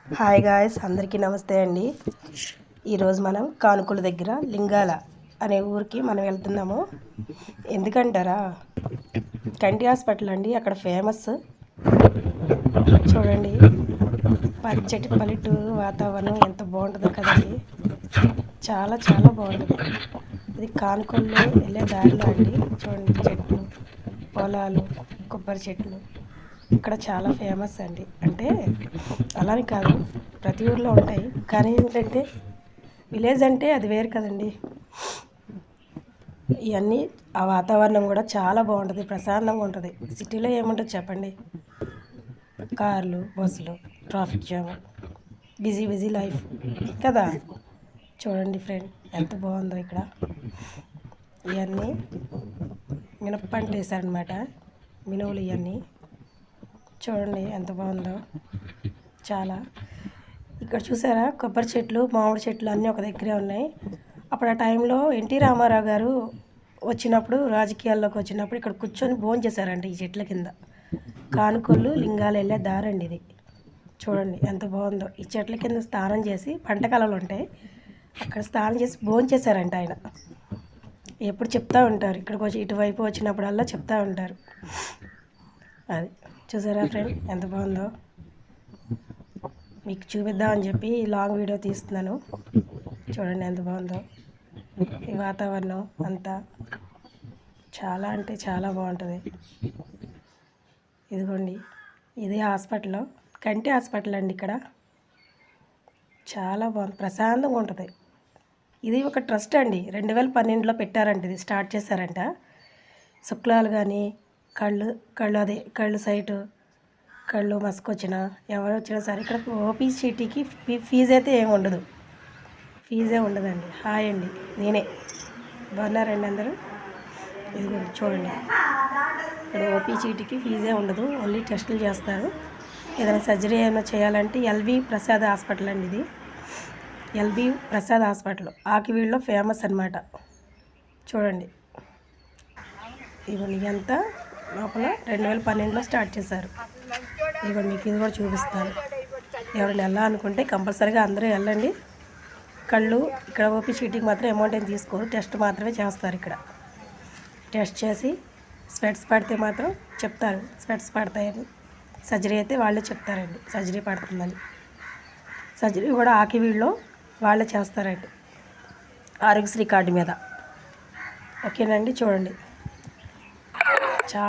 Hi guys, అందరికీ నమస్తే అండి. ఈరోజు మనం కానుకల దగ్గర లింగాల అనే ఊరికి మనం వెళ్తున్నాము. ఎందుకంటారా, కంటి హాస్పిటల్ అండి. అక్కడ ఫేమస్. చూడండి, పచ్చటి పల్లెటూరు వాతావరణం ఎంత బాగుంటుందో కదండి. చాలా చాలా బాగుంటుంది. ఇది కానుకల్లో వెళ్ళే దారిలో అండి. చూడండి, చెట్లు, పొలాలు, కొబ్బరి చెట్లు ఇక్కడ చాలా ఫేమస్ అండి. అంటే అలానే కాదు, ప్రతి ఊర్లో ఉంటాయి. కానీ ఏంటంటే విలేజ్ అంటే అది వేరు కదండి. ఇవన్నీ ఆ వాతావరణం కూడా చాలా బాగుంటుంది, ప్రశాంతంగా ఉంటుంది. సిటీలో ఏముంటుంది చెప్పండి? కార్లు, బస్సులు, traffic jam, busy busy life కదా. చూడండి ఫ్రెండ్, ఎంత బాగుందో ఇక్కడ. ఇవన్నీ మినప పంట వేసారనమాట, మినువులు ఇవన్నీ. చూడండి ఎంత బాగుందో. చాలా ఇక్కడ చూసారా, కొబ్బరి చెట్లు, మామిడి చెట్లు అన్నీ ఒక దగ్గరే ఉన్నాయి. అప్పుడు ఆ టైంలో ఎన్టీ రామారావు గారు వచ్చినప్పుడు, రాజకీయాల్లోకి వచ్చినప్పుడు ఇక్కడ కూర్చొని భోజనం చేశారండి ఈ చెట్ల కింద. కానుకొల్లు లింగాలు వెళ్ళే దారండి ఇది. చూడండి ఎంత బాగుందో. ఈ చెట్ల కింద స్నానం చేసి, పంట కాలాలు ఉంటాయి అక్కడ స్నానం చేసి భోజనం చేశారంట ఆయన. ఎప్పుడు చెప్తూ ఉంటారు, ఇక్కడికి వచ్చి ఇటువైపు వచ్చినప్పుడల్లా చెప్తూ ఉంటారు. అది చూసారా ఫ్రెండ్, ఎంత బాగుందో. మీకు చూపిద్దామని చెప్పి లాంగ్ వీడియో తీస్తున్నాను. చూడండి ఎంత బాగుందో. ఈ వాతావరణం అంతా చాలా అంటే చాలా బాగుంటుంది. ఇదిగోండి, ఇది హాస్పిటల్, కంటి హాస్పిటల్ అండి. ఇక్కడ చాలా బాగుంది, ప్రశాంతంగా ఉంటుంది. ఇది ఒక ట్రస్ట్ అండి. 2012లో పెట్టారంట, ఇది స్టార్ట్ చేశారంట. శుక్లాలు కానీ, కళ్ళు సైటు, కళ్ళు మసుకొచ్చినా, ఎవరు వచ్చినా సరే ఇక్కడ ఓపీ చీటీకి ఫీజు అయితే ఏమి ఉండదు. ఫీజే ఉండదండి. హాయ్ అండి, నేనే. బాగున్నారండి అందరూ? ఇదిగోండి చూడండి, ఇక్కడ ఓపీ చీటీకి ఫీజే ఉండదు, ఓన్లీ టెస్టులు చేస్తారు. ఏదైనా సర్జరీ ఏమైనా చేయాలంటే ఎల్వి ప్రసాద్ హాస్పిటల్ అండి ఇది. ఎల్వి ప్రసాద్ హాస్పిటల్ ఆకివీడులో ఫేమస్ అనమాట. చూడండి, ఇవన్నీ అంతా లోపల 2012లో స్టార్ట్ చేశారు. ఇదిగోండి, మీకు ఇది కూడా చూపిస్తాను. ఎవరైనా వెళ్ళాలనుకుంటే కంపల్సరీగా అందరూ వెళ్ళండి. కళ్ళు ఇక్కడ ఓపీ చీటీకి మాత్రం అమౌంట్ ఏం తీసుకోరు, టెస్ట్ మాత్రమే చేస్తారు. ఇక్కడ టెస్ట్ చేసి స్పెట్స్ పడితే మాత్రం చెప్తారు, స్పెట్స్ పడతాయని. సర్జరీ అయితే వాళ్ళే చెప్తారండి, సర్జరీ పడుతుందని. సర్జరీ కూడా ఆకివీడులో వాళ్ళే చేస్తారండి, ఆరోగ్యశ్రీ కార్డు మీద. ఓకేనండి, చూడండి.